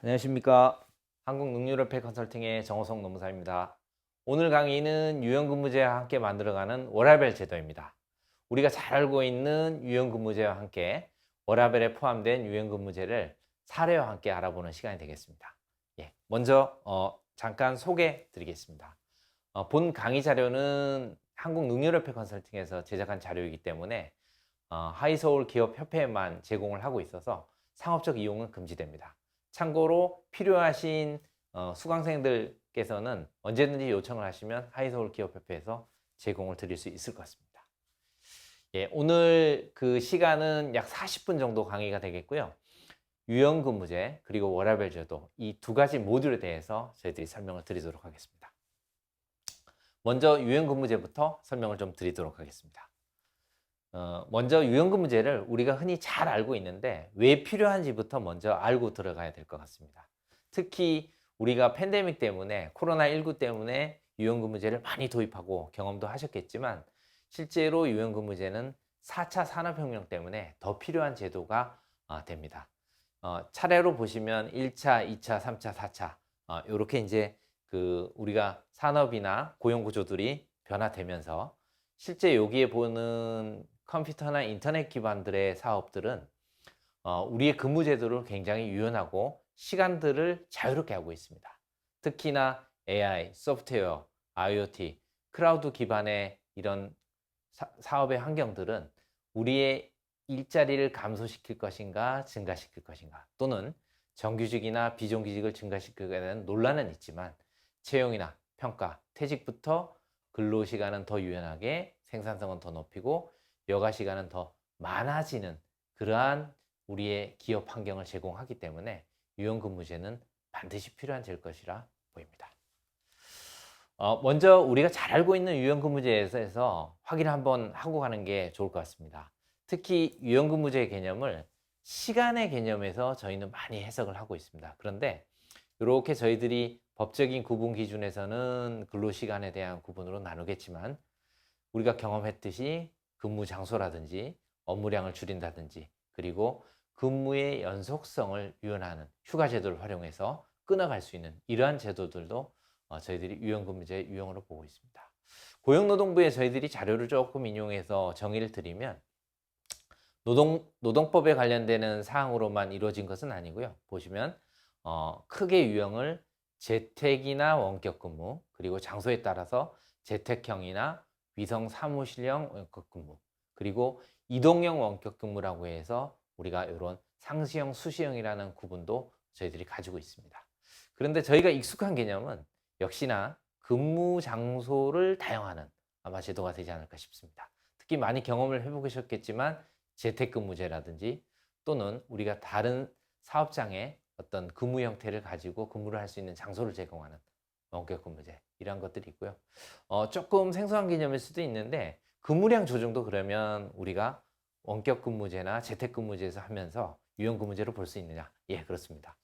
안녕하십니까. 한국능률협회 컨설팅의 정호성 노무사입니다. 오늘 강의는 유연근무제와 함께 만들어가는 워라밸 제도입니다. 우리가 잘 알고 있는 유연근무제와 함께 워라밸에 포함된 유연근무제를 사례와 함께 알아보는 시간이 되겠습니다. 먼저 잠깐 소개 드리겠습니다. 본 강의 자료는 한국능률협회 컨설팅에서 제작한 자료이기 때문에 하이서울 기업협회에만 제공을 하고 있어서 상업적 이용은 금지됩니다. 참고로 필요하신 수강생들께서는 언제든지 요청을 하시면 하이서울 기업협회에서 제공을 드릴 수 있을 것 같습니다. 오늘 그 시간은 약 40분 정도 강의가 되겠고요. 유연근무제 그리고 워라밸 제도 이 두 가지 모듈에 대해서 저희들이 설명을 드리도록 하겠습니다. 먼저 유연근무제부터 설명을 좀 드리도록 하겠습니다. 먼저 유연근무제를 우리가 흔히 잘 알고 있는데 왜 필요한지부터 먼저 알고 들어가야 될 것 같습니다. 특히 우리가 팬데믹 때문에 코로나19 때문에 유연근무제를 많이 도입하고 경험도 하셨겠지만 실제로 유연근무제는 4차 산업혁명 때문에 더 필요한 제도가 됩니다. 차례로 보시면 1차, 2차, 3차, 4차 이렇게 이제 우리가 산업이나 고용구조들이 변화되면서 실제 여기에 보는 컴퓨터나 인터넷 기반들의 사업들은 우리의 근무 제도를 굉장히 유연하고 시간들을 자유롭게 하고 있습니다. 특히나 AI, 소프트웨어, IoT, 클라우드 기반의 이런 사업의 환경들은 우리의 일자리를 감소시킬 것인가 증가시킬 것인가, 또는 정규직이나 비정규직을 증가시키게 되는 논란은 있지만 채용이나 평가, 퇴직부터 근로시간은 더 유연하게, 생산성은 더 높이고 여가시간은 더 많아지는 그러한 우리의 기업 환경을 제공하기 때문에 유연근무제는 반드시 필요한 제일 것이라 보입니다. 먼저 우리가 잘 알고 있는 유연근무제에서 확인을 한번 하고 가는 게 좋을 것 같습니다. 특히 유연근무제 개념을 시간의 개념에서 저희는 많이 해석을 하고 있습니다. 그런데 이렇게 저희들이 법적인 구분 기준에서는 근로시간에 대한 구분으로 나누겠지만 우리가 경험했듯이 근무 장소라든지 업무량을 줄인다든지 그리고 근무의 연속성을 유연하는 휴가 제도를 활용해서 끊어갈 수 있는 이러한 제도들도 저희들이 유연근무제 유형으로 보고 있습니다. 고용노동부에 저희들이 자료를 조금 인용해서 정의를 드리면 노동법에 관련되는 사항으로만 이루어진 것은 아니고요. 보시면 크게 유형을 재택이나 원격근무, 그리고 장소에 따라서 재택형이나 위성 사무실형 원격근무, 그리고 이동형 원격근무라고 해서 우리가 이런 상시형, 수시형이라는 구분도 저희들이 가지고 있습니다. 그런데 저희가 익숙한 개념은 역시나 근무 장소를 다양화하는 아마 제도가 되지 않을까 싶습니다. 특히 많이 경험을 해보셨겠지만 재택근무제라든지 또는 우리가 다른 사업장의 어떤 근무 형태를 가지고 근무를 할 수 있는 장소를 제공하는 원격근무제 이런 것들이 있고요. 조금 생소한 개념일 수도 있는데 근무량 조정도 그러면 우리가 원격근무제나 재택근무제에서 하면서 유연근무제로 볼 수 있느냐? 예, 그렇습니다.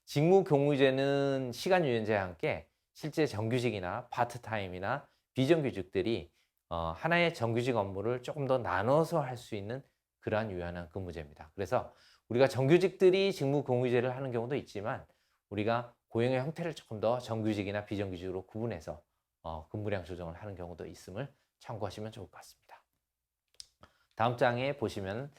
직무경무제는 시간유연제와 함께 실제 정규직이나 파트타임이나 비정규직들이 하나의 정규직 업무를 조금 더 나눠서 할 수 있는 그러한 유연한 근무제입니다. 그래서 우리가 정규직들이 직무공유제를 하는 경우도 있지만 우리가 고용의 형태를 조금 더 정규직이나 비정규직으로 구분해서 근무량 조정을 하는 경우도 있음을 참고하시면 좋을 것 같습니다. 다음 장에 보시면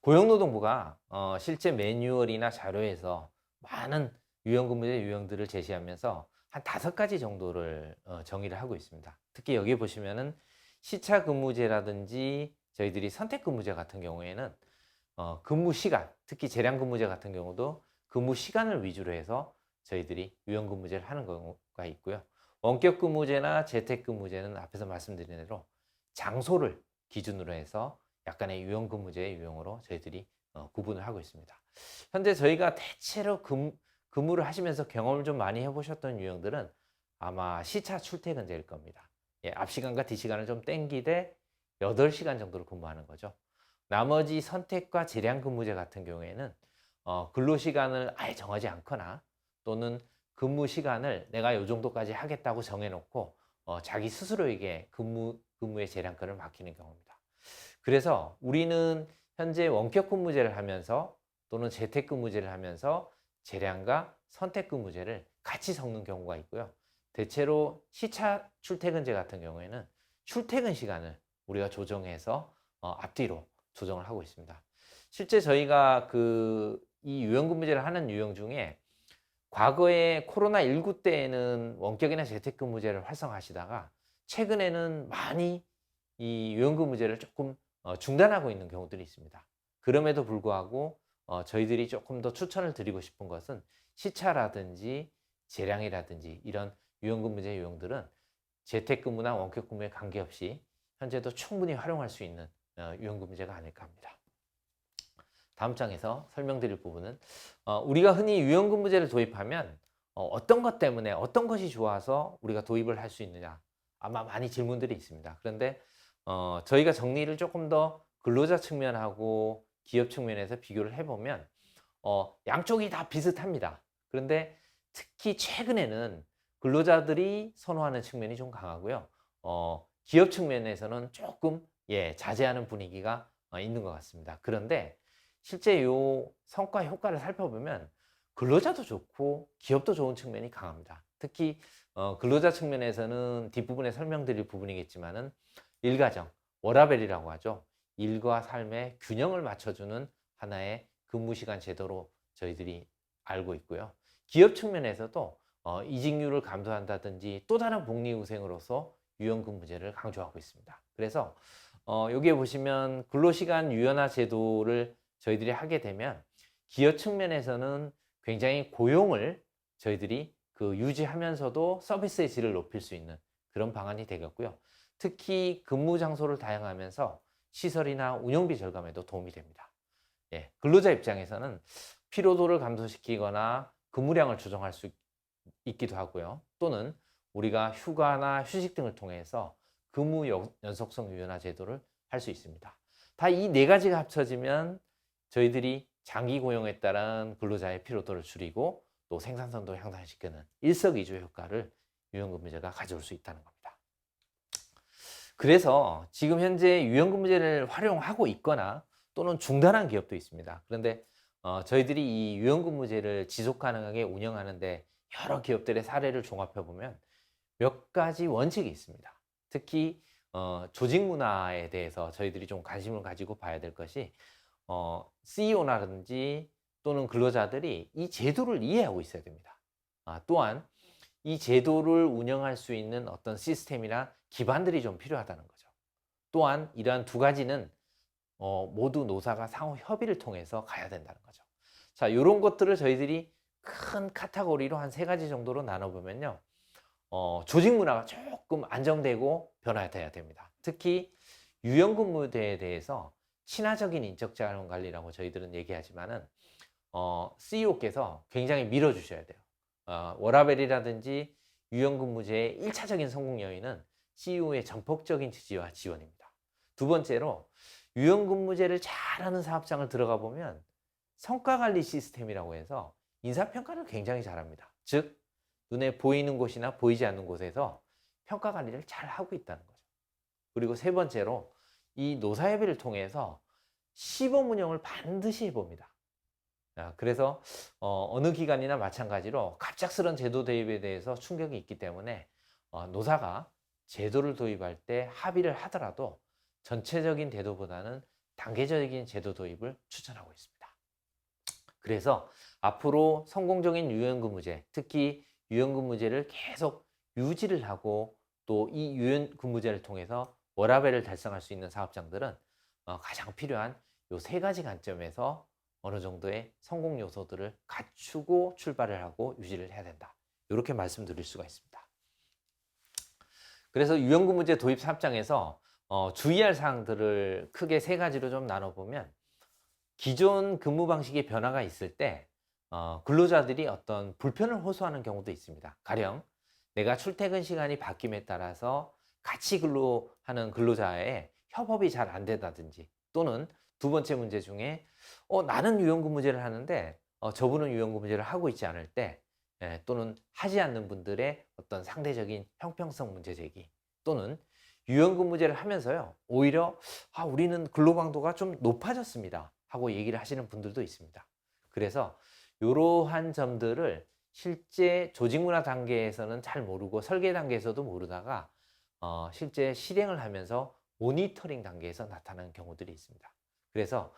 고용노동부가 실제 매뉴얼이나 자료에서 많은 유연근무제 유형들을 제시하면서 한 5가지 정도를 정의를 하고 있습니다. 특히 여기 보시면은 시차 근무제라든지 저희들이 선택근무제 같은 경우에는 근무 시간, 특히 재량 근무제 같은 경우도 근무 시간을 위주로 해서 저희들이 유연근무제를 하는 경우가 있고요. 원격근무제나 재택근무제는 앞에서 말씀드린 대로 장소를 기준으로 해서 약간의 유연근무제의 유형으로 저희들이 구분을 하고 있습니다. 현재 저희가 대체로 근무를 하시면서 경험을 좀 많이 해보셨던 유형들은 아마 시차 출퇴근제일 겁니다. 앞 시간과 뒤 시간을 좀 땡기되 8시간 정도를 근무하는 거죠. 나머지 선택과 재량 근무제 같은 경우에는 근로시간을 아예 정하지 않거나 또는 근무 시간을 내가 이 정도까지 하겠다고 정해놓고 자기 스스로에게 근무의 재량권을 맡기는 경우입니다. 그래서 우리는 현재 원격 근무제를 하면서 또는 재택 근무제를 하면서 재량과 선택근무제를 같이 섞는 경우가 있고요. 대체로 시차 출퇴근제 같은 경우에는 출퇴근 시간을 우리가 조정해서 앞뒤로 조정을 하고 있습니다. 실제 저희가 이 유연근무제를 하는 유형 중에 과거에 코로나19 때에는 원격이나 재택근무제를 활성화하시다가 최근에는 많이 이 유연근무제를 조금 중단하고 있는 경우들이 있습니다. 그럼에도 불구하고 저희들이 조금 더 추천을 드리고 싶은 것은 시차라든지 재량이라든지 이런 유연근무제 유형들은 재택근무나 원격근무에 관계없이 현재도 충분히 활용할 수 있는 유연근무제가 아닐까 합니다. 다음 장에서 설명드릴 부분은 우리가 흔히 유연근무제를 도입하면 어떤 것 때문에 어떤 것이 좋아서 우리가 도입을 할 수 있느냐 아마 많이 질문들이 있습니다. 그런데 저희가 정리를 조금 더 근로자 측면하고 기업 측면에서 비교를 해보면 양쪽이 다 비슷합니다. 그런데 특히 최근에는 근로자들이 선호하는 측면이 좀 강하고요. 기업 측면에서는 조금 자제하는 분위기가 있는 것 같습니다. 그런데 실제 요 성과 효과를 살펴보면 근로자도 좋고 기업도 좋은 측면이 강합니다. 특히 근로자 측면에서는 뒷부분에 설명드릴 부분이겠지만은 일가정, 워라밸이라고 하죠. 일과 삶의 균형을 맞춰주는 하나의 근무시간 제도로 저희들이 알고 있고요. 기업 측면에서도 이직률을 감소한다든지 또 다른 복리후생으로서 유연근무제를 강조하고 있습니다. 그래서 여기에 보시면 근로시간 유연화 제도를 저희들이 하게 되면 기업 측면에서는 굉장히 고용을 저희들이 유지하면서도 서비스의 질을 높일 수 있는 그런 방안이 되겠고요. 특히 근무 장소를 다양하면서 시설이나 운영비 절감에도 도움이 됩니다. 근로자 입장에서는 피로도를 감소시키거나 근무량을 조정할 수 있기도 하고요. 또는 우리가 휴가나 휴식 등을 통해서 근무 연속성 유연화 제도를 할 수 있습니다. 다 이 네 가지가 합쳐지면 저희들이 장기 고용에 따른 근로자의 피로도를 줄이고 또 생산성도 향상시키는 일석이조 효과를 유연근무제가 가져올 수 있다는 겁니다. 그래서 지금 현재 유연근무제를 활용하고 있거나 또는 중단한 기업도 있습니다. 그런데 저희들이 이 유연근무제를 지속 가능하게 운영하는데 여러 기업들의 사례를 종합해 보면 몇 가지 원칙이 있습니다. 특히 조직 문화에 대해서 저희들이 좀 관심을 가지고 봐야 될 것이 CEO라든지 또는 근로자들이 이 제도를 이해하고 있어야 됩니다. 또한 이 제도를 운영할 수 있는 어떤 시스템이나 기반들이 좀 필요하다는 거죠. 또한 이러한 두 가지는 모두 노사가 상호 협의를 통해서 가야 된다는 거죠. 자, 이런 것들을 저희들이 큰 카테고리로 한 3가지 정도로 나눠보면요. 조직 문화가 조금 안정되고 변화돼야 됩니다. 특히 유연근무제에 대해서 친화적인 인적자원 관리라고 저희들은 얘기하지만은 CEO께서 굉장히 밀어주셔야 돼요. 워라밸이라든지 유연근무제의 1차적인 성공 요인은 CEO의 전폭적인 지지와 지원입니다. 두 번째로 유연근무제를 잘하는 사업장을 들어가 보면 성과관리 시스템이라고 해서 인사평가를 굉장히 잘합니다. 즉 눈에 보이는 곳이나 보이지 않는 곳에서 평가관리를 잘 하고 있다는 거죠. 그리고 세 번째로 이 노사협의를 통해서 시범 운영을 반드시 해봅니다. 그래서 어느 기관이나 마찬가지로 갑작스런 제도 도입에 대해서 충격이 있기 때문에 노사가 제도를 도입할 때 합의를 하더라도 전체적인 제도보다는 단계적인 제도 도입을 추천하고 있습니다. 그래서 앞으로 성공적인 유연근무제, 특히 유연근무제를 계속 유지를 하고 또 이 유연근무제를 통해서 워라밸을 달성할 수 있는 사업장들은 가장 필요한 요 3가지 관점에서 어느 정도의 성공 요소들을 갖추고 출발을 하고 유지를 해야 된다. 이렇게 말씀드릴 수가 있습니다. 그래서 유연근무제 도입 사업장에서 주의할 사항들을 크게 3가지로 좀 나눠보면 기존 근무 방식의 변화가 있을 때 근로자들이 어떤 불편을 호소하는 경우도 있습니다. 가령 내가 출퇴근 시간이 바뀜에 따라서 같이 근로하는 근로자의 협업이 잘 안 된다든지 또는 두 번째 문제 중에 나는 유연근무제를 하는데 저분은 유연근무제를 하고 있지 않을 때 또는 하지 않는 분들의 어떤 상대적인 형평성 문제 제기 또는 유연근무제를 하면서요 오히려 우리는 근로강도가 좀 높아졌습니다 하고 얘기를 하시는 분들도 있습니다. 그래서 이러한 점들을 실제 조직문화 단계에서는 잘 모르고 설계 단계에서도 모르다가 실제 실행을 하면서 모니터링 단계에서 나타나는 경우들이 있습니다. 그래서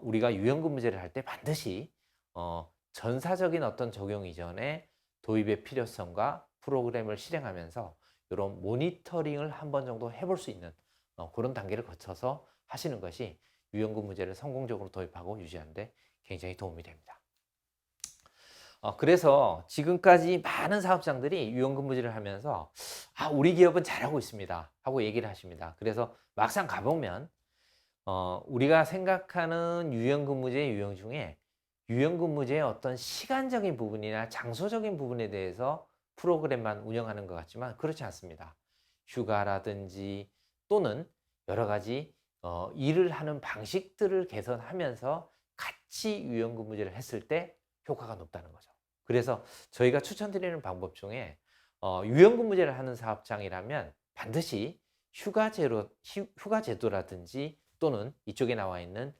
우리가 유연근무제를 할 때 반드시 전사적인 어떤 적용 이전에 도입의 필요성과 프로그램을 실행하면서 이런 모니터링을 한 번 정도 해볼 수 있는 그런 단계를 거쳐서 하시는 것이 유연근무제를 성공적으로 도입하고 유지하는 데 굉장히 도움이 됩니다. 그래서 지금까지 많은 사업장들이 유연근무제를 하면서 우리 기업은 잘하고 있습니다 하고 얘기를 하십니다. 그래서 막상 가보면 우리가 생각하는 유연근무제 유형 중에 유연근무제의 어떤 시간적인 부분이나 장소적인 부분에 대해서 프로그램만 운영하는 것 같지만 그렇지 않습니다. 휴가라든지 또는 여러 가지 일을 하는 방식들을 개선하면서 같이 유연근무제를 했을 때 효과가 높다는 거죠. 그래서 저희가 추천드리는 방법 중에 유연근무제를 하는 사업장이라면 반드시 휴가제도라든지 또는 이쪽에 나와 있는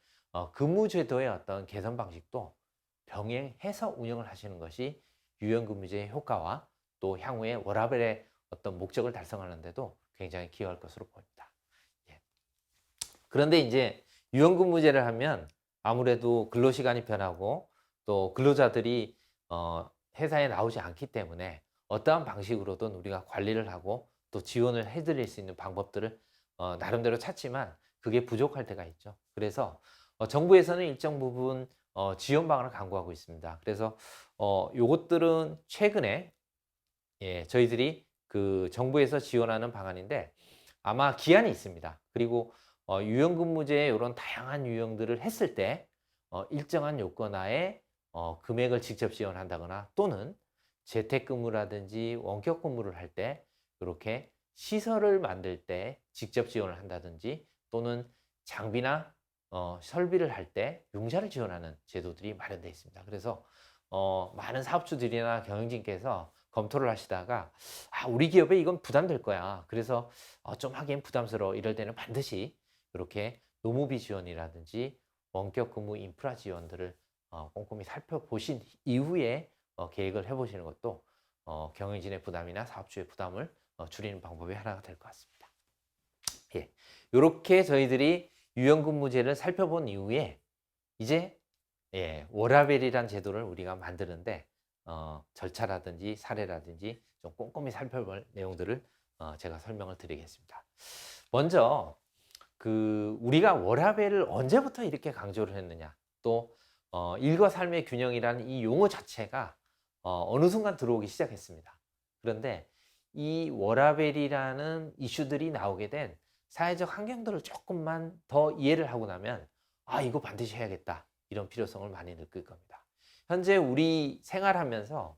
근무제도의 어떤 개선 방식도 병행해서 운영을 하시는 것이 유연근무제의 효과와 또 향후에 워라밸의 어떤 목적을 달성하는 데도 굉장히 기여할 것으로 보입니다. 예. 그런데 이제 유연근무제를 하면 아무래도 근로시간이 변하고 또 근로자들이 회사에 나오지 않기 때문에 어떠한 방식으로든 우리가 관리를 하고 또 지원을 해드릴 수 있는 방법들을 나름대로 찾지만 그게 부족할 때가 있죠. 그래서 정부에서는 일정 부분 지원 방안을 강구하고 있습니다. 그래서 요것들은 최근에 저희들이 그 정부에서 지원하는 방안인데 아마 기한이 있습니다. 그리고 유연근무제의 이런 다양한 유형들을 했을 때 일정한 요건하에 금액을 직접 지원한다거나 또는 재택근무라든지 원격근무를 할 때 이렇게 시설을 만들 때 직접 지원을 한다든지 또는 장비나 설비를 할 때 융자를 지원하는 제도들이 마련되어 있습니다. 그래서 많은 사업주들이나 경영진께서 검토를 하시다가 우리 기업에 이건 부담될 거야. 그래서 좀 하기엔 부담스러워. 이럴 때는 반드시 이렇게 노무비 지원이라든지 원격 근무 인프라 지원들을 꼼꼼히 살펴보신 이후에 계획을 해보시는 것도 경영진의 부담이나 사업주의 부담을 줄이는 방법이 하나가 될 것 같습니다. 예, 이렇게 저희들이 유연근무제를 살펴본 이후에 이제 워라밸이란 제도를 우리가 만드는데 절차라든지 사례라든지 좀 꼼꼼히 살펴볼 내용들을 제가 설명을 드리겠습니다. 먼저 우리가 워라밸을 언제부터 이렇게 강조를 했느냐, 또 일과 삶의 균형이라는 이 용어 자체가 어느 순간 들어오기 시작했습니다. 그런데 이 워라밸이라는 이슈들이 나오게 된 사회적 환경들을 조금만 더 이해를 하고 나면 이거 반드시 해야겠다 이런 필요성을 많이 느낄 겁니다. 현재 우리 생활하면서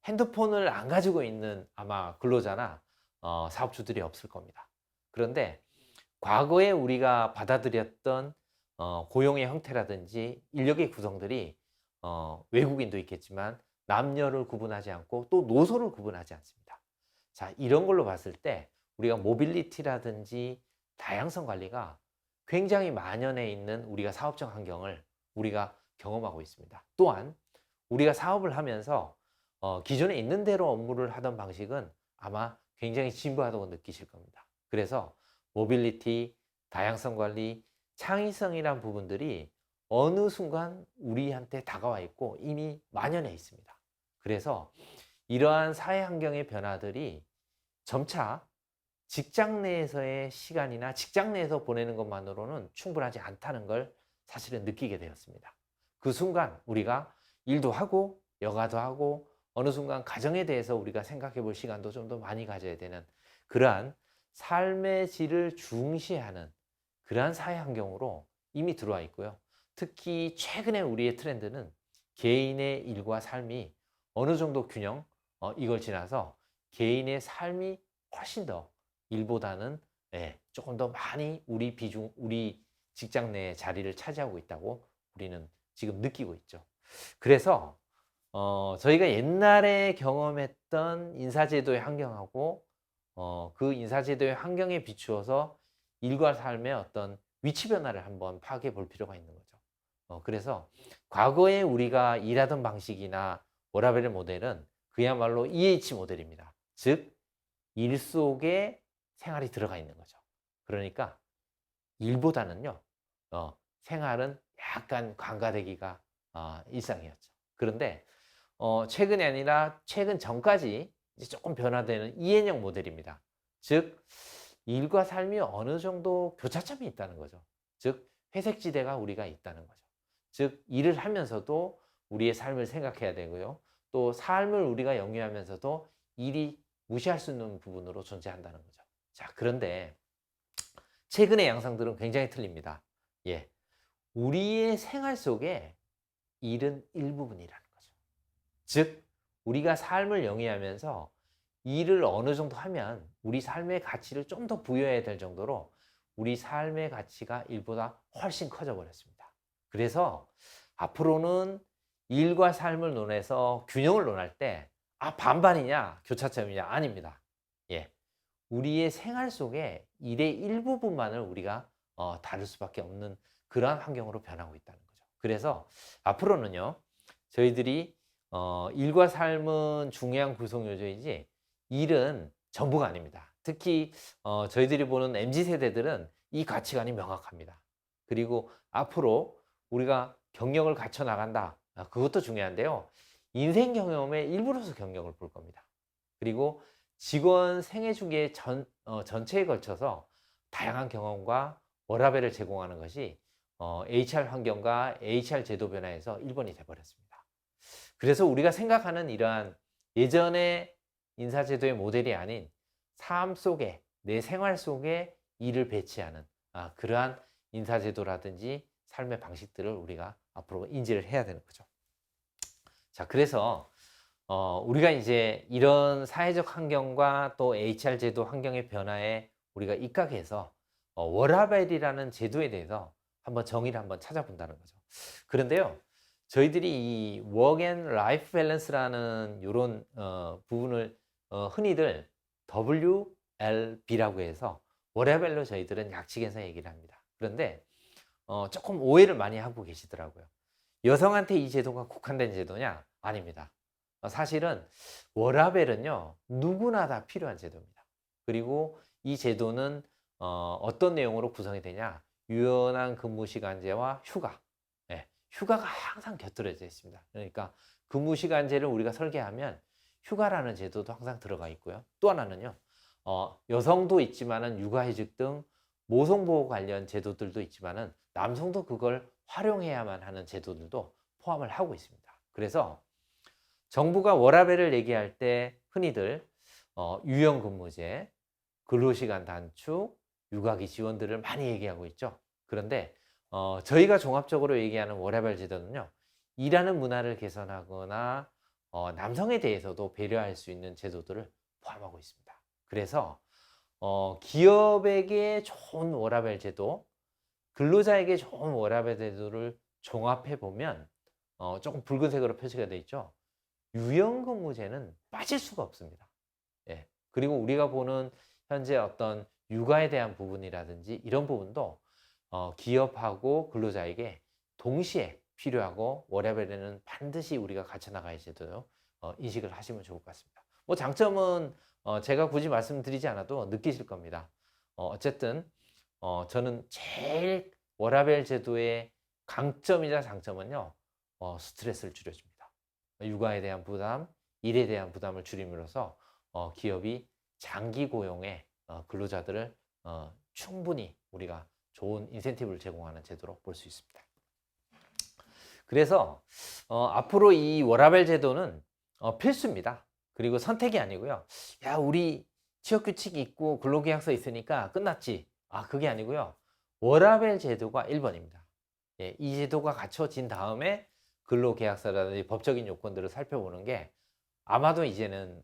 핸드폰을 안 가지고 있는 아마 근로자나 사업주들이 없을 겁니다. 그런데 과거에 우리가 받아들였던 고용의 형태라든지 인력의 구성들이 외국인도 있겠지만 남녀를 구분하지 않고 또 노소를 구분하지 않습니다. 자, 이런 걸로 봤을 때 우리가 모빌리티라든지 다양성 관리가 굉장히 만연해 있는 우리가 사업적 환경을 우리가 경험하고 있습니다. 또한 우리가 사업을 하면서 기존에 있는 대로 업무를 하던 방식은 아마 굉장히 진부하다고 느끼실 겁니다. 그래서 모빌리티, 다양성 관리, 창의성이란 부분들이 어느 순간 우리한테 다가와 있고 이미 만연해 있습니다. 그래서 이러한 사회 환경의 변화들이 점차 직장 내에서의 시간이나 직장 내에서 보내는 것만으로는 충분하지 않다는 걸 사실은 느끼게 되었습니다. 그 순간 우리가 일도 하고 여가도 하고 어느 순간 가정에 대해서 우리가 생각해 볼 시간도 좀 더 많이 가져야 되는 그러한 삶의 질을 중시하는 그러한 사회 환경으로 이미 들어와 있고요. 특히 최근에 우리의 트렌드는 개인의 일과 삶이 어느 정도 균형, 이걸 지나서 개인의 삶이 훨씬 더 일보다는 조금 더 많이 우리 직장 내에 자리를 차지하고 있다고 우리는 지금 느끼고 있죠. 그래서 저희가 옛날에 경험했던 인사제도의 환경하고 그 인사제도의 환경에 비추어서 일과 삶의 어떤 위치 변화를 한번 파악해 볼 필요가 있는 거죠. 그래서 과거에 우리가 일하던 방식이나 워라밸 모델은 그야말로 EH 모델입니다. 즉, 일 속에 생활이 들어가 있는 거죠. 그러니까 일보다는요, 생활은 약간 관가되기가 일상이었죠. 그런데 최근이 아니라 최근 전까지 이제 조금 변화되는 이해형 모델입니다. 즉, 일과 삶이 어느 정도 교차점이 있다는 거죠. 즉, 회색지대가 우리가 있다는 거죠. 즉, 일을 하면서도 우리의 삶을 생각해야 되고요. 또 삶을 우리가 영위하면서도 일이 무시할 수 있는 부분으로 존재한다는 거죠. 자, 그런데 최근의 양상들은 굉장히 틀립니다. 예. 우리의 생활 속에 일은 일부분이라는 거죠. 즉, 우리가 삶을 영위하면서 일을 어느 정도 하면 우리 삶의 가치를 좀 더 부여해야 될 정도로 우리 삶의 가치가 일보다 훨씬 커져 버렸습니다. 그래서 앞으로는 일과 삶을 논해서 균형을 논할 때 반반이냐 교차점이냐 아닙니다. 예. 우리의 생활 속에 일의 일부분만을 우리가 다룰 수밖에 없는 그러한 환경으로 변하고 있다는 거죠. 그래서 앞으로는요, 저희들이 일과 삶은 중요한 구성 요소이지 일은 전부가 아닙니다. 특히 저희들이 보는 MZ 세대들은 이 가치관이 명확합니다. 그리고 앞으로 우리가 경력을 갖춰 나간다. 그것도 중요한데요. 인생 경험의 일부로서 경력을 볼 겁니다. 그리고 직원 생애 주기의 전체에 걸쳐서 다양한 경험과 워라밸을 제공하는 것이 HR 환경과 HR 제도 변화에서 1번이 돼버렸습니다. 그래서 우리가 생각하는 이러한 예전의 인사제도의 모델이 아닌 삶 속에, 내 생활 속에 일을 배치하는 그러한 인사제도라든지 삶의 방식들을 우리가 앞으로 인지를 해야 되는 거죠. 자, 그래서 우리가 이제 이런 사회적 환경과 또 HR 제도 환경의 변화에 우리가 입각해서 워라밸이라는 제도에 대해서 한번 정의를 한번 찾아본다는 거죠. 그런데요, 저희들이 이 워크 앤 라이프 밸런스라는 이런 부분을 흔히들 WLB라고 해서 워라밸로 저희들은 약칭해서 얘기를 합니다. 그런데 조금 오해를 많이 하고 계시더라고요. 여성한테 이 제도가 국한된 제도냐? 아닙니다. 사실은 워라밸은요, 누구나 다 필요한 제도입니다. 그리고 이 제도는 어떤 내용으로 구성이 되냐? 유연한 근무 시간제와 휴가. 예, 휴가가 항상 곁들여져 있습니다. 그러니까 근무 시간제를 우리가 설계하면 휴가라는 제도도 항상 들어가 있고요. 또 하나는요, 여성도 있지만은 육아휴직 등 모성보호 관련 제도들도 있지만은 남성도 그걸 활용해야만 하는 제도들도 포함을 하고 있습니다. 그래서 정부가 워라밸을 얘기할 때 흔히들 유연근무제, 근로시간 단축, 육아기 지원들을 많이 얘기하고 있죠. 그런데 저희가 종합적으로 얘기하는 워라밸 제도는요, 일하는 문화를 개선하거나 남성에 대해서도 배려할 수 있는 제도들을 포함하고 있습니다. 그래서 기업에게 좋은 워라밸 제도, 근로자에게 좋은 워라밸 제도를 종합해 보면 조금 붉은색으로 표시가 되어 있죠. 유연근무제는 빠질 수가 없습니다. 예. 그리고 우리가 보는 현재 어떤 육아에 대한 부분이라든지 이런 부분도 기업하고 근로자에게 동시에 필요하고 워라밸에는 반드시 우리가 갖춰 나가야 제도요. 인식을 하시면 좋을 것 같습니다. 뭐 장점은 제가 굳이 말씀드리지 않아도 느끼실 겁니다. 어쨌든 저는 제일 워라밸 제도의 강점이자 장점은요, 스트레스를 줄여줍니다. 육아에 대한 부담, 일에 대한 부담을 줄임으로써 기업이 장기 고용의 근로자들을 충분히 우리가 좋은 인센티브를 제공하는 제도로 볼 수 있습니다. 그래서 앞으로 이 워라밸 제도는 필수입니다. 그리고 선택이 아니고요. 야, 우리 취업규칙이 있고 근로계약서 있으니까 끝났지. 그게 아니고요. 워라밸 제도가 1번입니다. 예, 이 제도가 갖춰진 다음에 근로계약서라든지 법적인 요건들을 살펴보는 게 아마도 이제는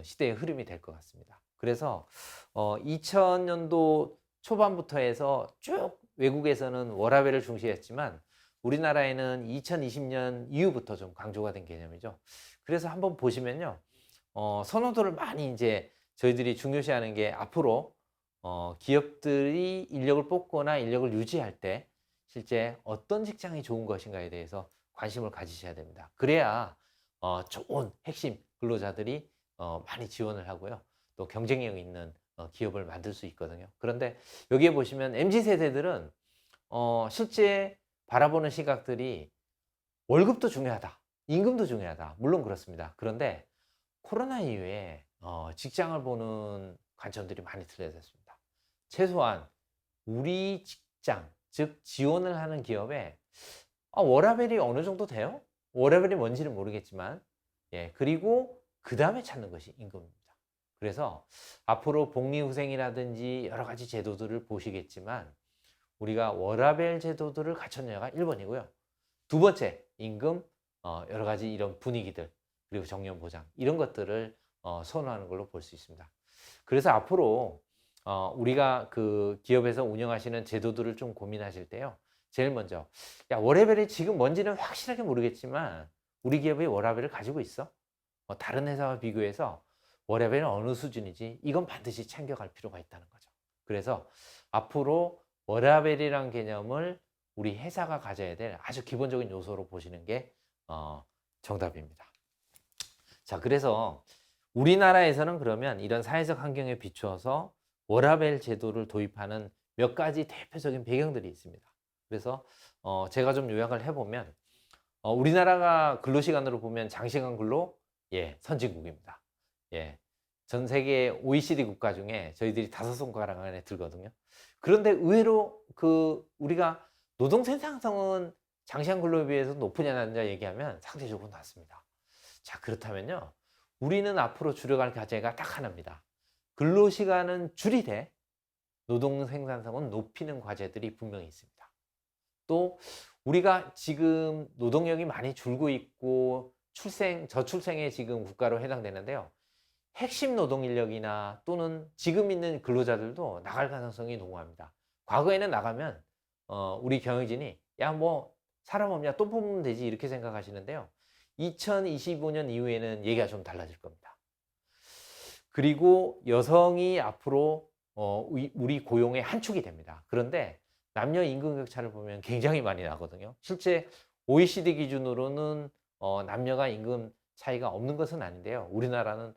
시대의 흐름이 될 것 같습니다. 그래서 2000년도 초반부터 해서 쭉 외국에서는 워라밸을 중시했지만 우리나라에는 2020년 이후부터 좀 강조가 된 개념이죠. 그래서 한번 보시면요, 선호도를 많이 이제 저희들이 중요시하는 게 앞으로 기업들이 인력을 뽑거나 인력을 유지할 때 실제 어떤 직장이 좋은 것인가에 대해서 관심을 가지셔야 됩니다. 그래야 좋은 핵심 근로자들이 많이 지원을 하고요. 또 경쟁력 있는 기업을 만들 수 있거든요. 그런데 여기에 보시면 MZ 세대들은 실제 바라보는 시각들이 월급도 중요하다, 임금도 중요하다. 물론 그렇습니다. 그런데 코로나 이후에 직장을 보는 관점들이 많이 틀려졌습니다. 최소한 우리 직장, 즉 지원을 하는 기업에 워라밸이 어느 정도 돼요? 워라밸이 뭔지는 모르겠지만, 예, 그리고 그 다음에 찾는 것이 임금입니다. 그래서 앞으로 복리후생이라든지 여러 가지 제도들을 보시겠지만 우리가 워라밸 제도들을 갖췄냐가 1번이고요. 두 번째, 임금, 여러 가지 이런 분위기들, 그리고 정년 보장, 이런 것들을 선호하는 걸로 볼 수 있습니다. 그래서 앞으로 우리가 그 기업에서 운영하시는 제도들을 좀 고민하실 때요. 제일 먼저, 야, 워라밸이 지금 뭔지는 확실하게 모르겠지만 우리 기업이 워라밸을 가지고 있어? 다른 회사와 비교해서 워라밸은 어느 수준이지? 이건 반드시 챙겨갈 필요가 있다는 거죠. 그래서 앞으로 워라밸이란 개념을 우리 회사가 가져야 될 아주 기본적인 요소로 보시는 게 정답입니다. 자, 그래서 우리나라에서는 그러면 이런 사회적 환경에 비추어서 워라밸 제도를 도입하는 몇 가지 대표적인 배경들이 있습니다. 그래서 제가 좀 요약을 해보면 우리나라가 근로시간으로 보면 장시간 근로, 예, 선진국입니다. 예, 전 세계 OECD 국가 중에 저희들이 5손가락 안에 들거든요. 그런데 의외로 우리가 노동 생산성은 장시간 근로에 비해서 높으냐 낮느냐 얘기하면 상대적으로 낮습니다. 자, 그렇다면요, 우리는 앞으로 줄여갈 과제가 딱 하나입니다. 근로시간은 줄이되 노동 생산성은 높이는 과제들이 분명히 있습니다. 또 우리가 지금 노동력이 많이 줄고 있고 저출생의 지금 국가로 해당되는데요. 핵심 노동 인력이나 또는 지금 있는 근로자들도 나갈 가능성이 농후합니다. 과거에는 나가면 우리 경영진이 야, 뭐 사람 없냐, 또 뽑으면 되지, 이렇게 생각하시는데요. 2025년 이후에는 얘기가 좀 달라질 겁니다. 그리고 여성이 앞으로 우리 고용의 한 축이 됩니다. 그런데 남녀 임금 격차를 보면 굉장히 많이 나거든요. 실제 OECD 기준으로는 남녀가 임금 차이가 없는 것은 아닌데요. 우리나라는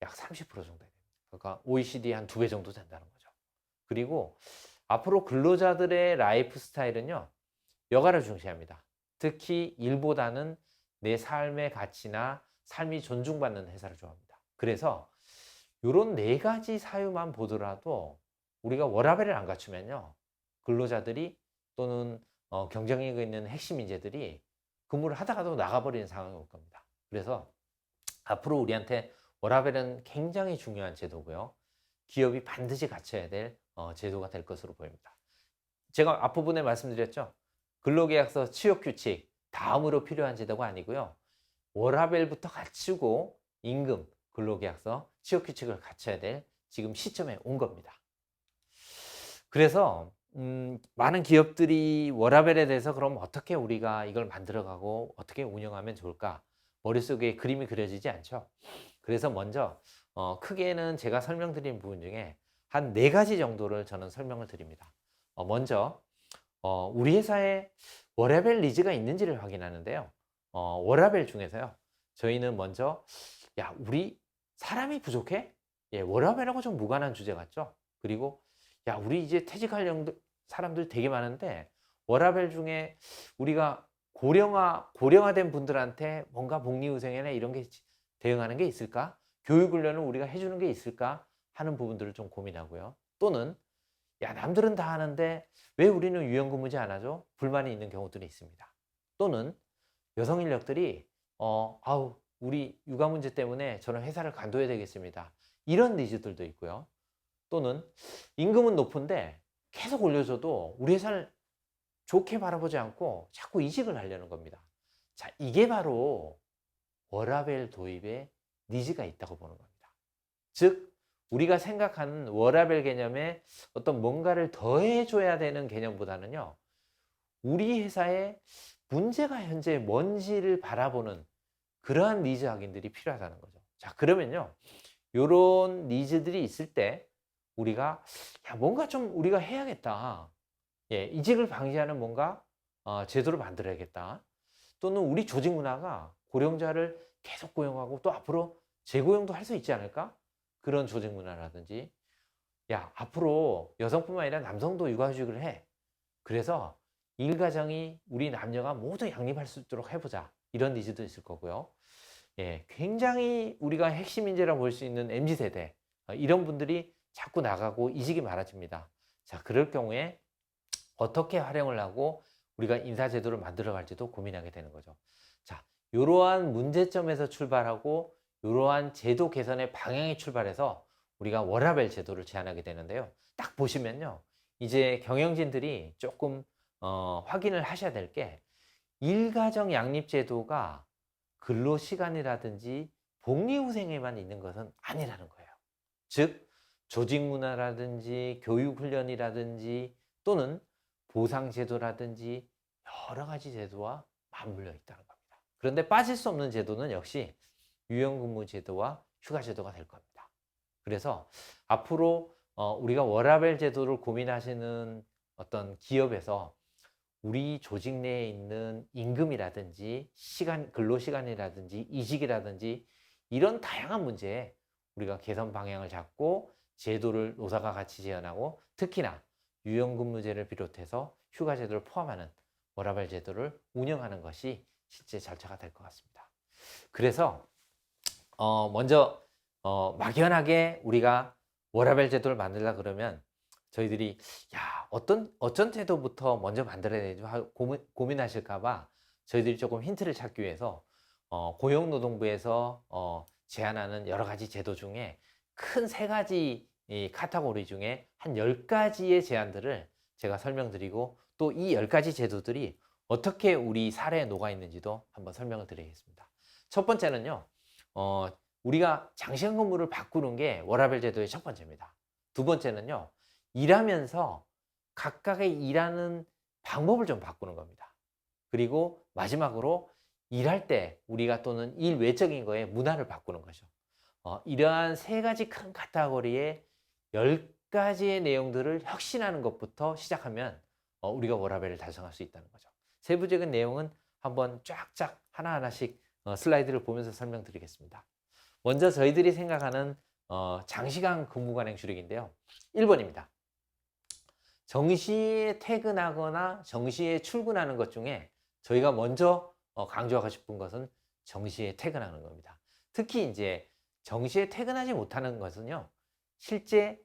약 30% 정도 됩니다. 그러니까 OECD 한 2배 정도 된다는 거죠. 그리고 앞으로 근로자들의 라이프 스타일은요, 여가를 중시합니다. 특히 일보다는 내 삶의 가치나 삶이 존중받는 회사를 좋아합니다. 그래서 이런 4가지 사유만 보더라도 우리가 워라밸을 안 갖추면요, 근로자들이 또는 경쟁력 있는 핵심 인재들이 근무를 하다가도 나가버리는 상황이 올 겁니다. 그래서 앞으로 우리한테 워라밸은 굉장히 중요한 제도고요. 기업이 반드시 갖춰야 될 제도가 될 것으로 보입니다. 제가 앞부분에 말씀드렸죠. 근로계약서 취업규칙 다음으로 필요한 제도가 아니고요. 워라밸부터 갖추고 임금, 근로계약서, 취업규칙을 갖춰야 될 지금 시점에 온 겁니다. 그래서 많은 기업들이 워라밸에 대해서 그럼 어떻게 우리가 이걸 만들어가고 어떻게 운영하면 좋을까? 머릿속에 그림이 그려지지 않죠. 그래서 먼저 크게는 제가 설명드린 부분 중에 한 4가지 정도를 저는 설명을 드립니다. 먼저 우리 회사에 워라밸 니즈가 있는지를 확인하는데요. 워라밸 중에서요, 저희는 먼저 야, 우리 사람이 부족해? 예, 워라밸하고 좀 무관한 주제 같죠? 그리고 야, 우리 이제 퇴직할 사람들 되게 많은데 워라밸 중에 우리가 고령화된 분들한테 뭔가 복리후생이나 이런 게 대응하는 게 있을까? 교육훈련을 우리가 해주는 게 있을까? 하는 부분들을 좀 고민하고요. 또는 야, 남들은 다 하는데 왜 우리는 유연근무제 안 하죠? 불만이 있는 경우들이 있습니다. 또는 여성 인력들이 아우, 우리 육아 문제 때문에 저는 회사를 관둬야 되겠습니다. 이런 니즈들도 있고요. 또는 임금은 높은데 계속 올려줘도 우리 회사를 좋게 바라보지 않고 자꾸 이직을 하려는 겁니다. 자, 이게 바로 워라밸 도입에 니즈가 있다고 보는 겁니다. 즉, 우리가 생각하는 워라밸 개념에 어떤 뭔가를 더해줘야 되는 개념보다는요, 우리 회사에 문제가 현재 뭔지를 바라보는 그러한 니즈 확인들이 필요하다는 거죠. 자, 그러면요, 이런 니즈들이 있을 때 우리가 야, 뭔가 좀 우리가 해야겠다. 예, 이직을 방지하는 뭔가 제도를 만들어야겠다. 또는 우리 조직 문화가 고령자를 계속 고용하고 또 앞으로 재고용도 할 수 있지 않을까? 그런 조직 문화라든지, 야, 앞으로 여성뿐만 아니라 남성도 육아휴직을 해. 그래서 일가정이 우리 남녀가 모두 양립할 수 있도록 해보자. 이런 니즈도 있을 거고요. 예, 굉장히 우리가 핵심 인재라고 볼 수 있는 MZ세대, 이런 분들이 자꾸 나가고 이직이 많아집니다. 자, 그럴 경우에 어떻게 활용을 하고 우리가 인사제도를 만들어 갈지도 고민하게 되는 거죠. 자, 이러한 문제점에서 출발하고 이러한 제도 개선의 방향에 출발해서 우리가 워라밸 제도를 제안하게 되는데요. 딱 보시면요. 이제 경영진들이 조금 확인을 하셔야 될 게, 일가정 양립제도가 근로시간이라든지 복리후생에만 있는 것은 아니라는 거예요. 즉, 조직문화라든지 교육훈련이라든지 또는 보상제도라든지 여러 가지 제도와 맞물려 있다는 겁니다. 그런데 빠질 수 없는 제도는 역시 유연근무제도와 휴가제도가 될 겁니다. 그래서 앞으로 우리가 워라밸 제도를 고민하시는 어떤 기업에서 우리 조직 내에 있는 임금이라든지 근로시간이라든지 이직이라든지 이런 다양한 문제에 우리가 개선 방향을 잡고 제도를 노사가 같이 제안하고, 특히나 유연근무제를 비롯해서 휴가제도를 포함하는 워라밸 제도를 운영하는 것이 실제 절차가 될 것 같습니다. 그래서 먼저 막연하게 우리가 워라밸 제도를 만들려 그러면 저희들이 어떤 제도부터 먼저 만들어야 되지 고민하실까봐 저희들이 조금 힌트를 찾기 위해서 고용노동부에서 제안하는 여러 가지 제도 중에 큰 3가지 이 카테고리 중에 한 10가지의 제안들을 제가 설명드리고, 또 이 10가지 제도들이 어떻게 우리 사례에 녹아 있는지도 한번 설명을 드리겠습니다. 첫 번째는요, 우리가 장시간 근무를 바꾸는 게 워라밸 제도의 첫 번째입니다. 두 번째는요, 일하면서 각각의 일하는 방법을 좀 바꾸는 겁니다. 그리고 마지막으로 일할 때 우리가 또는 일 외적인 거에 문화를 바꾸는 거죠. 이러한 3가지 큰 카테고리의 10가지의 내용들을 혁신하는 것부터 시작하면 우리가 워라밸을 달성할 수 있다는 거죠. 세부적인 내용은 한번 쫙쫙 하나하나씩 슬라이드를 보면서 설명드리겠습니다. 먼저 저희들이 생각하는 장시간 근무 관행 줄이기인데요. 1번입니다. 정시에 퇴근하거나 정시에 출근하는 것 중에 저희가 먼저 강조하고 싶은 것은 정시에 퇴근하는 겁니다. 특히 이제 정시에 퇴근하지 못하는 것은요, 실제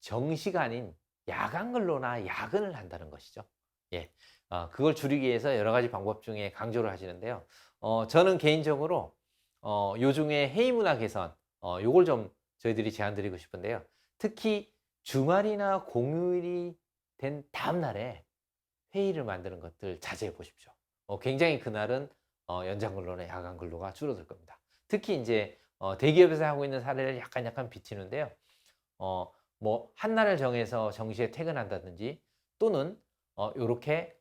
정시가 아닌 야간 근로나 야근을 한다는 것이죠. 예, 그걸 줄이기 위해서 여러 가지 방법 중에 강조를 하시는데요. 저는 개인적으로 요 중에 회의 문화 개선, 요걸 좀 저희들이 제안 드리고 싶은데요. 특히 주말이나 공휴일이 된 다음 날에 회의를 만드는 것들 자제해 보십시오. 굉장히 그날은 연장 근로나 야간 근로가 줄어들 겁니다. 특히 이제 대기업에서 하고 있는 사례를 약간 비치는데요. 뭐 한날을 정해서 정시에 퇴근한다든지 또는 요렇게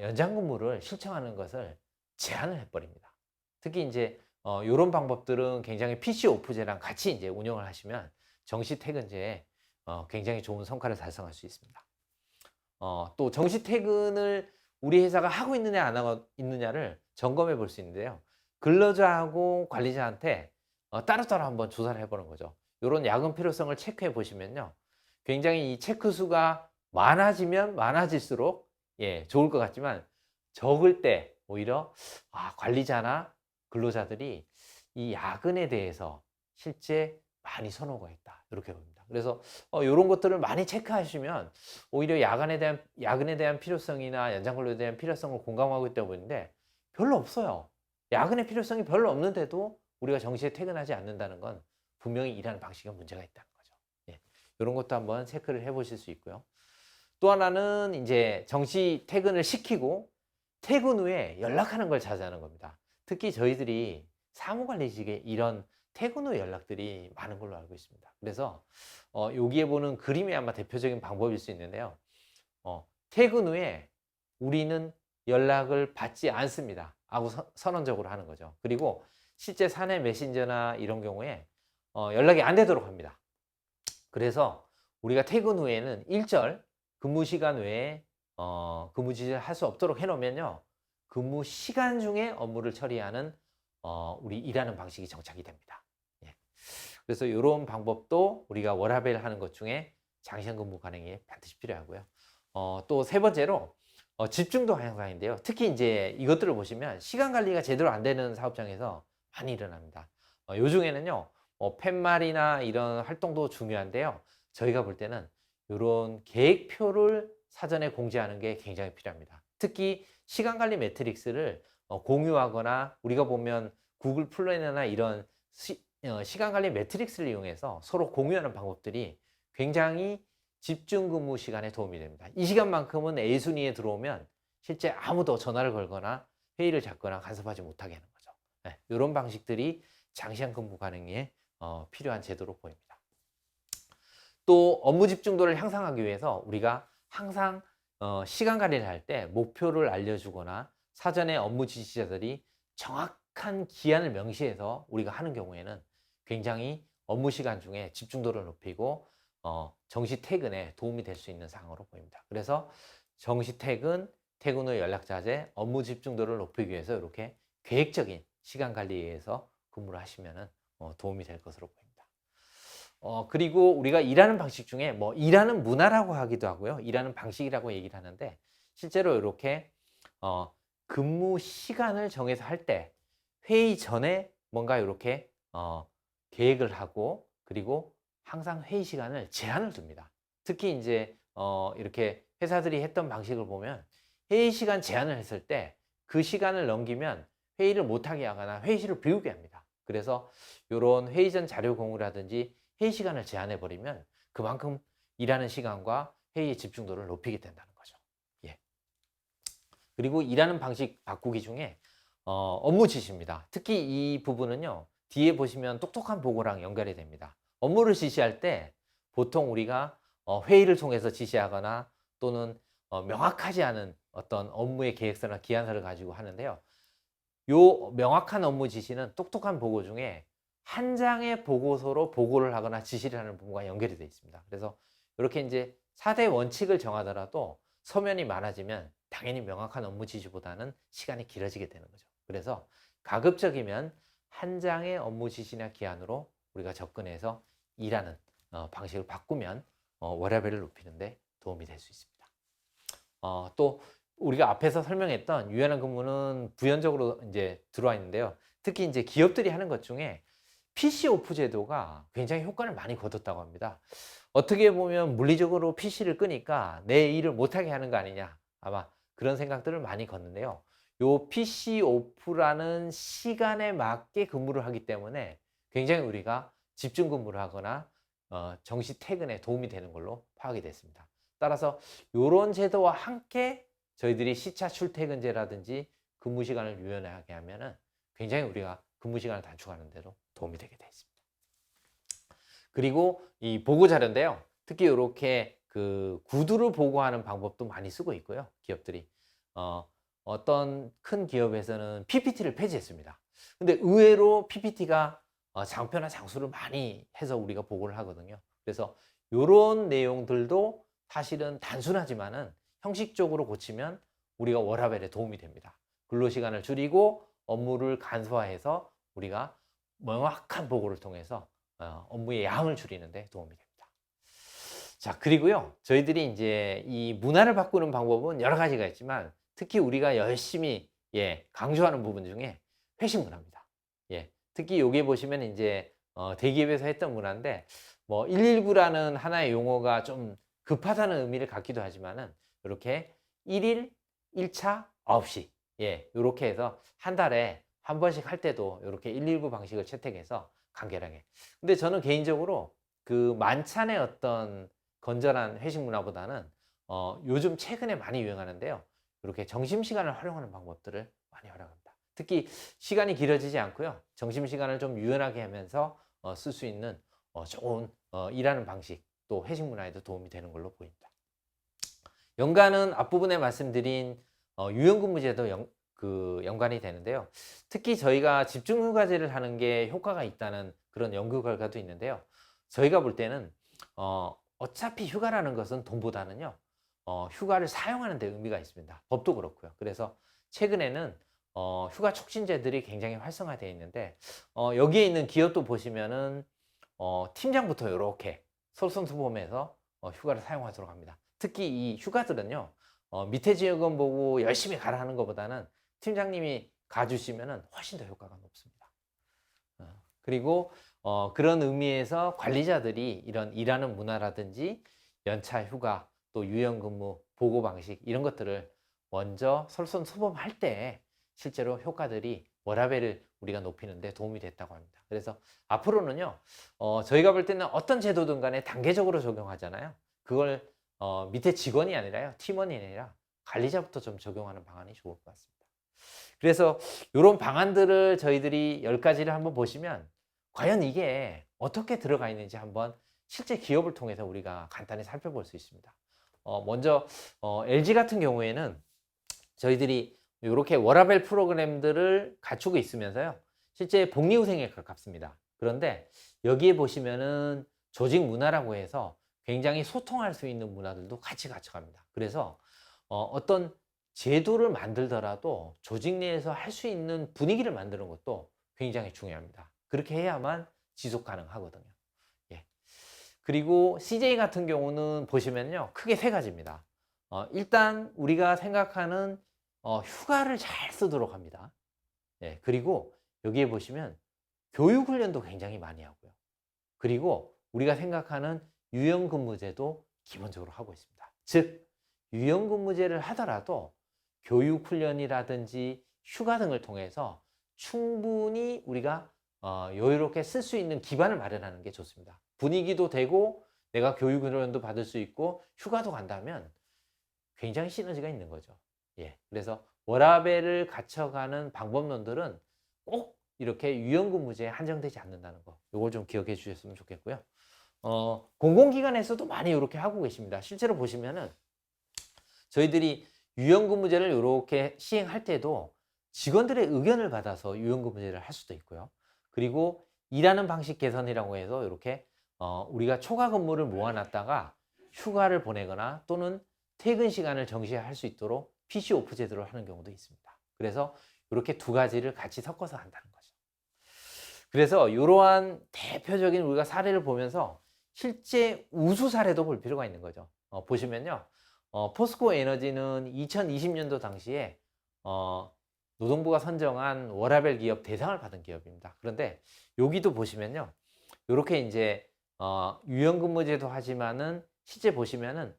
연장 근무를 신청하는 것을 제한을 해버립니다. 특히 이제 요런 방법들은 굉장히 PC 오프제랑 같이 이제 운영을 하시면 정시 퇴근제에 굉장히 좋은 성과를 달성할 수 있습니다. 또 정시 퇴근을 우리 회사가 하고 있느냐 안 하고 있느냐를 점검해 볼 수 있는데요. 근로자하고 관리자한테 따로따로 한번 조사를 해보는 거죠. 이런 야근 필요성을 체크해 보시면요, 굉장히 이 체크 수가 많아지면 많아질수록 좋을 것 같지만, 적을 때 오히려 관리자나 근로자들이 이 야근에 대해서 실제 많이 선호가 있다, 이렇게 봅니다. 그래서 이런 것들을 많이 체크하시면 오히려 야근에 대한 필요성이나 연장 근로에 대한 필요성을 공감하고 있다고 보는데 별로 없어요. 야근의 필요성이 별로 없는데도 우리가 정시에 퇴근하지 않는다는 건 분명히 일하는 방식에 문제가 있다는 거죠. 이런 것도 한번 체크를 해보실 수 있고요. 또 하나는 이제 정시 퇴근을 시키고 퇴근 후에 연락하는 걸 자제하는 겁니다. 특히 저희들이 사무관리직에 이런 퇴근 후 연락들이 많은 걸로 알고 있습니다. 그래서 여기에 보는 그림이 아마 대표적인 방법일 수 있는데요. 퇴근 후에 우리는 연락을 받지 않습니다 하고 선언적으로 하는 거죠. 그리고 실제 사내 메신저나 이런 경우에 연락이 안 되도록 합니다. 그래서 우리가 퇴근 후에는 일절 근무 시간 외에 근무 지시를 할 수 없도록 해놓으면요, 근무 시간 중에 업무를 처리하는 우리 일하는 방식이 정착이 됩니다. 예. 그래서 이런 방법도 우리가 워라밸 하는 것 중에 장시간 근무 관행이 반드시 필요하고요. 또 세 번째로 집중도 향상인데요. 특히 이제 이것들을 보시면 시간 관리가 제대로 안 되는 사업장에서 많이 일어납니다. 요 중에는요, 팻말이나 이런 활동도 중요한데요. 저희가 볼 때는 이런 계획표를 사전에 공지하는 게 굉장히 필요합니다. 특히 시간 관리 매트릭스를 공유하거나 우리가 보면 구글 플래너나 이런 시간 관리 매트릭스를 이용해서 서로 공유하는 방법들이 굉장히 집중 근무 시간에 도움이 됩니다. 이 시간만큼은 A순위에 들어오면 실제 아무도 전화를 걸거나 회의를 잡거나 간섭하지 못하게 하는 거죠. 네, 이런 방식들이 장시간 근무 가능에 필요한 제도로 보입니다. 또 업무 집중도를 향상하기 위해서 우리가 항상 시간 관리를 할 때 목표를 알려주거나 사전에 업무 지시자들이 정확한 기한을 명시해서 우리가 하는 경우에는 굉장히 업무 시간 중에 집중도를 높이고 정시 퇴근에 도움이 될 수 있는 사항으로 보입니다. 그래서 정시 퇴근, 퇴근 후 연락자제, 업무 집중도를 높이기 위해서 이렇게 계획적인 시간 관리에 의해서 근무를 하시면 도움이 될 것으로 보입니다. 그리고 우리가 일하는 방식 중에 뭐 일하는 문화라고 하기도 하고요. 일하는 방식이라고 얘기를 하는데 실제로 이렇게 근무 시간을 정해서 할 때 회의 전에 뭔가 이렇게 계획을 하고 그리고 항상 회의 시간을 제한을 둡니다. 특히 이제 이렇게 회사들이 했던 방식을 보면 회의 시간 제한을 했을 때 그 시간을 넘기면 회의를 못하게 하거나 회의실을 비우게 합니다. 그래서 이런 회의 전 자료 공유라든지 회의 시간을 제한해 버리면 그만큼 일하는 시간과 회의의 집중도를 높이게 된다는 거죠. 예. 그리고 일하는 방식 바꾸기 중에 업무 지시입니다. 특히 이 부분은요, 뒤에 보시면 똑똑한 보고랑 연결이 됩니다. 업무를 지시할 때 보통 우리가 회의를 통해서 지시하거나 또는 명확하지 않은 어떤 업무의 계획서나 기한서를 가지고 하는데요. 요 명확한 업무 지시는 똑똑한 보고 중에 한 장의 보고서로 보고를 하거나 지시를 하는 부분과 연결이 되어 있습니다. 그래서 이렇게 이제 4대 원칙을 정하더라도 서면이 많아지면 당연히 명확한 업무 지시보다는 시간이 길어지게 되는 거죠. 그래서 가급적이면 한 장의 업무 지시나 기한으로 우리가 접근해서 일하는 방식을 바꾸면 워라밸을 높이는 데 도움이 될 수 있습니다. 또 우리가 앞에서 설명했던 유연한 근무는 부연적으로 이제 들어와 있는데요. 특히 이제 기업들이 하는 것 중에 PC 오프 제도가 굉장히 효과를 많이 거뒀다고 합니다. 어떻게 보면 물리적으로 PC를 끄니까 내 일을 못하게 하는 거 아니냐. 아마 그런 생각들을 많이 걷는데요. 요 PC 오프라는 시간에 맞게 근무를 하기 때문에 굉장히 우리가 집중 근무를 하거나 정시 퇴근에 도움이 되는 걸로 파악이 됐습니다. 따라서 이런 제도와 함께 저희들이 시차 출퇴근제라든지 근무 시간을 유연하게 하면은 굉장히 우리가 근무 시간을 단축하는 데도 도움이 되게 되어 있습니다. 그리고 이 보고 자료인데요. 특히 이렇게 그 구두를 보고하는 방법도 많이 쓰고 있고요. 기업들이 어떤 큰 기업에서는 PPT를 폐지했습니다. 근데 의외로 PPT가 장표나 장수를 많이 해서 우리가 보고를 하거든요. 그래서 이런 내용들도 사실은 단순하지만은 형식적으로 고치면 우리가 워라밸에 도움이 됩니다. 근로시간을 줄이고 업무를 간소화해서 우리가 명확한 보고를 통해서 업무의 양을 줄이는데 도움이 됩니다. 자, 그리고요, 저희들이 이제 이 문화를 바꾸는 방법은 여러 가지가 있지만 특히 우리가 열심히 강조하는 부분 중에 회식 문화입니다. 특히 여기 보시면 이제 대기업에서 했던 문화인데 뭐 119라는 하나의 용어가 좀 급하다는 의미를 갖기도 하지만은 이렇게 1일 1차 9시 이렇게 해서 한 달에 한 번씩 할 때도 이렇게 119 방식을 채택해서 간결하게. 근데 저는 개인적으로 그 만찬의 어떤 건전한 회식 문화보다는 요즘 최근에 많이 유행하는데요. 이렇게 점심시간을 활용하는 방법들을 많이 활용합니다. 특히 시간이 길어지지 않고요. 점심시간을 좀 유연하게 하면서 쓸 수 있는 좋은 일하는 방식 또 회식 문화에도 도움이 되는 걸로 보입니다. 연간은 앞부분에 말씀드린 유연근무제도 연관이 되는데요. 특히 저희가 집중휴가제를 하는 게 효과가 있다는 그런 연구 결과도 있는데요. 저희가 볼 때는 어차피 휴가라는 것은 돈보다는요. 휴가를 사용하는 데 의미가 있습니다. 법도 그렇고요. 그래서 최근에는 휴가 촉진제들이 굉장히 활성화되어 있는데 여기에 있는 기업도 보시면은 팀장부터 이렇게 솔선수범해서 휴가를 사용하도록 합니다. 특히 이 휴가들은요 밑에 지역은 보고 열심히 가라 하는 것보다는 팀장님이 가주시면은 훨씬 더 효과가 높습니다. 그리고 그런 의미에서 관리자들이 이런 일하는 문화라든지 연차 휴가 또 유연근무 보고 방식 이런 것들을 먼저 솔선수범할 때 실제로 효과들이 워라밸을 우리가 높이는 데 도움이 됐다고 합니다. 그래서 앞으로는요 저희가 볼 때는 어떤 제도든 간에 단계적으로 적용하잖아요. 그걸 밑에 직원이 아니라요 팀원이 아니라 관리자부터 좀 적용하는 방안이 좋을 것 같습니다. 그래서 이런 방안들을 저희들이 10가지를 한번 보시면 과연 이게 어떻게 들어가 있는지 한번 실제 기업을 통해서 우리가 간단히 살펴볼 수 있습니다. 먼저 LG 같은 경우에는 저희들이 이렇게 워라밸 프로그램들을 갖추고 있으면서요 실제 복리후생에 가깝습니다. 그런데 여기에 보시면은 조직 문화라고 해서 굉장히 소통할 수 있는 문화들도 같이 갖춰갑니다. 그래서 어떤 제도를 만들더라도 조직 내에서 할 수 있는 분위기를 만드는 것도 굉장히 중요합니다. 그렇게 해야만 지속 가능하거든요. 예. 그리고 CJ 같은 경우는 보시면요 크게 3가지입니다. 일단 우리가 생각하는 휴가를 잘 쓰도록 합니다. 예. 그리고 여기에 보시면 교육훈련도 굉장히 많이 하고요. 그리고 우리가 생각하는 유연근무제도 기본적으로 하고 있습니다. 즉 유연근무제를 하더라도 교육훈련이라든지 휴가 등을 통해서 충분히 우리가 여유롭게 쓸 수 있는 기반을 마련하는 게 좋습니다. 분위기도 되고 내가 교육훈련도 받을 수 있고 휴가도 간다면 굉장히 시너지가 있는 거죠. 예, 그래서 워라밸을 갖춰가는 방법론들은 꼭 이렇게 유연근무제에 한정되지 않는다는 거, 이걸 좀 기억해 주셨으면 좋겠고요. 공공기관에서도 많이 이렇게 하고 계십니다. 실제로 보시면은 저희들이 유연근무제를 이렇게 시행할 때도 직원들의 의견을 받아서 유연근무제를 할 수도 있고요. 그리고 일하는 방식 개선이라고 해서 이렇게 우리가 초과 근무를 모아놨다가 휴가를 보내거나 또는 퇴근 시간을 정시할 수 있도록 PC 오프 제도를 하는 경우도 있습니다. 그래서 이렇게 2가지를 같이 섞어서 한다는 거죠. 그래서 이러한 대표적인 우리가 사례를 보면서 실제 우수 사례도 볼 필요가 있는 거죠. 보시면요. 포스코 에너지는 2020년도 당시에 노동부가 선정한 워라밸 기업 대상을 받은 기업입니다. 그런데 여기도 보시면요. 이렇게 이제 유연근무제도 하지만은 실제 보시면은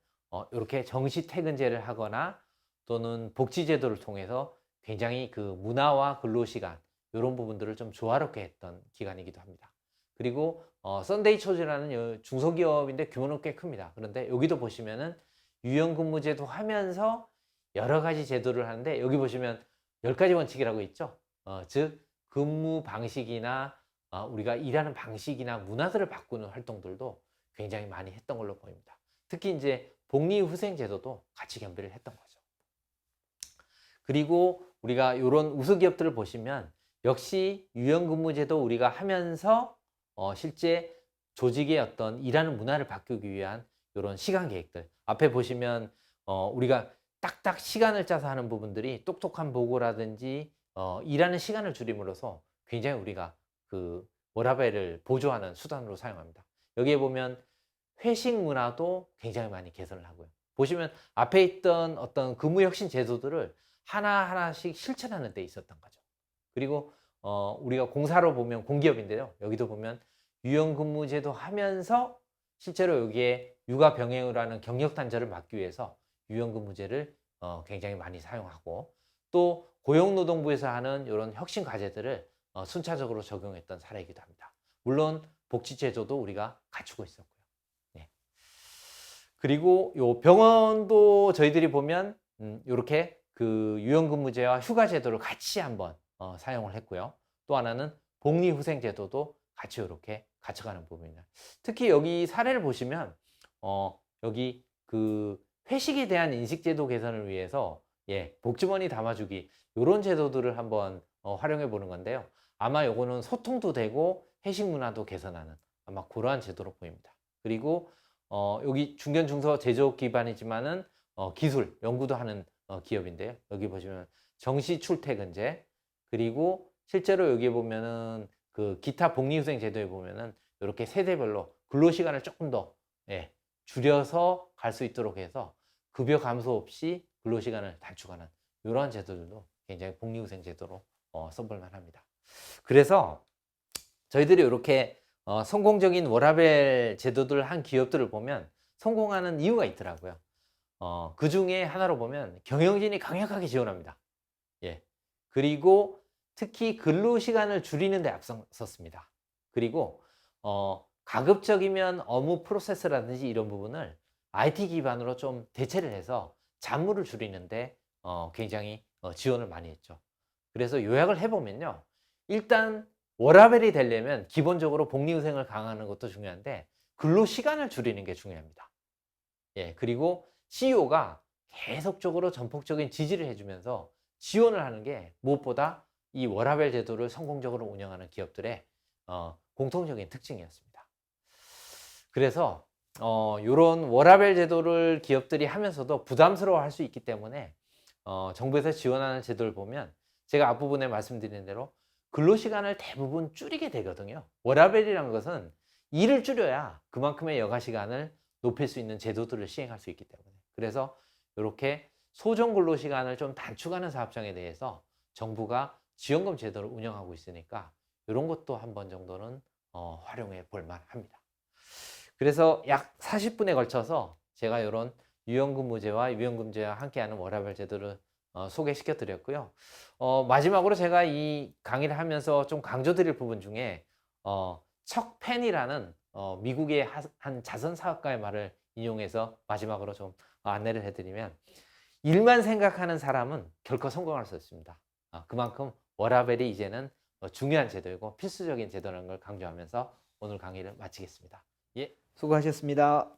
이렇게 정시 퇴근제를 하거나 또는 복지제도를 통해서 굉장히 그 문화와 근로시간 이런 부분들을 좀 조화롭게 했던 기관이기도 합니다. 그리고 썬데이 초즈라는 중소기업인데 규모는 꽤 큽니다. 그런데 여기도 보시면은 유연근무제도 하면서 여러 가지 제도를 하는데 여기 보시면 10가지 원칙이라고 있죠. 즉 근무 방식이나 우리가 일하는 방식이나 문화들을 바꾸는 활동들도 굉장히 많이 했던 걸로 보입니다. 특히 이제 복리후생제도도 같이 겸비를 했던 거죠. 그리고 우리가 이런 우수 기업들을 보시면 역시 유연근무제도 우리가 하면서 실제 조직의 어떤 일하는 문화를 바꾸기 위한 이런 시간 계획들 앞에 보시면 우리가 딱딱 시간을 짜서 하는 부분들이 똑똑한 보고라든지 일하는 시간을 줄임으로써 굉장히 우리가 그 워라밸을 보조하는 수단으로 사용합니다. 여기에 보면 회식 문화도 굉장히 많이 개선을 하고요. 보시면 앞에 있던 어떤 근무혁신 제도들을 하나하나씩 실천하는 데 있었던 거죠. 그리고 우리가 공사로 보면 공기업인데요. 여기도 보면 유연근무제도 하면서 실제로 여기에 육아 병행을 하는 경력 단절을 막기 위해서 유연근무제를 굉장히 많이 사용하고 또 고용노동부에서 하는 이런 혁신 과제들을 순차적으로 적용했던 사례이기도 합니다. 물론 복지제도도 우리가 갖추고 있었고요. 네. 그리고 요 병원도 저희들이 보면 이렇게 그 유연근무제와 휴가제도를 같이 한번 사용을 했고요. 또 하나는 복리후생제도도 같이 이렇게 갖춰가는 부분입니다. 특히 여기 사례를 보시면 여기 그 회식에 대한 인식제도 개선을 위해서 복주머니 담아주기 이런 제도들을 한번 활용해 보는 건데요. 아마 요거는 소통도 되고 회식 문화도 개선하는 아마 그러한 제도로 보입니다. 그리고 여기 중견 중소 제조업 기반이지만은 기술 연구도 하는 기업인데요. 여기 보시면 정시 출퇴근제, 그리고 실제로 여기 보면은 그 기타 복리후생 제도에 보면은 이렇게 세대별로 근로시간을 조금 더 줄여서 갈 수 있도록 해서 급여 감소 없이 근로시간을 단축하는 이러한 제도들도 굉장히 복리후생 제도로 써볼 만합니다. 그래서 저희들이 이렇게 성공적인 워라밸 제도들 한 기업들을 보면 성공하는 이유가 있더라고요. 그 중에 하나로 보면 경영진이 강력하게 지원합니다. 그리고 특히 근로시간을 줄이는 데 앞섰습니다. 그리고 가급적이면 업무 프로세스라든지 이런 부분을 IT 기반으로 좀 대체를 해서 잡무를 줄이는데 굉장히 지원을 많이 했죠. 그래서 요약을 해보면요. 일단 워라밸이 되려면 기본적으로 복리후생을 강화하는 것도 중요한데 근로시간을 줄이는 게 중요합니다. 그리고 CEO가 계속적으로 전폭적인 지지를 해주면서 지원을 하는 게 무엇보다 이 워라밸 제도를 성공적으로 운영하는 기업들의 공통적인 특징이었습니다. 그래서 이런 워라밸 제도를 기업들이 하면서도 부담스러워 할 수 있기 때문에 정부에서 지원하는 제도를 보면 제가 앞부분에 말씀드린 대로 근로시간을 대부분 줄이게 되거든요. 워라밸이라는 것은 일을 줄여야 그만큼의 여가시간을 높일 수 있는 제도들을 시행할 수 있기 때문에, 그래서 이렇게 소정 근로시간을 좀 단축하는 사업장에 대해서 정부가 지원금 제도를 운영하고 있으니까 이런 것도 한 번 정도는 활용해 볼 만합니다. 그래서 약 40분에 걸쳐서 제가 이런 유연근무제와 유연금제와 함께하는 워라밸 제도를 소개시켜 드렸고요. 마지막으로 제가 이 강의를 하면서 좀 강조드릴 부분 중에 척펜이라는 미국의 한 자선 사업가의 말을 인용해서 마지막으로 좀 안내를 해드리면, 일만 생각하는 사람은 결코 성공할 수 없습니다. 그만큼 워라밸이 이제는 중요한 제도이고 필수적인 제도라는 걸 강조하면서 오늘 강의를 마치겠습니다. 수고하셨습니다.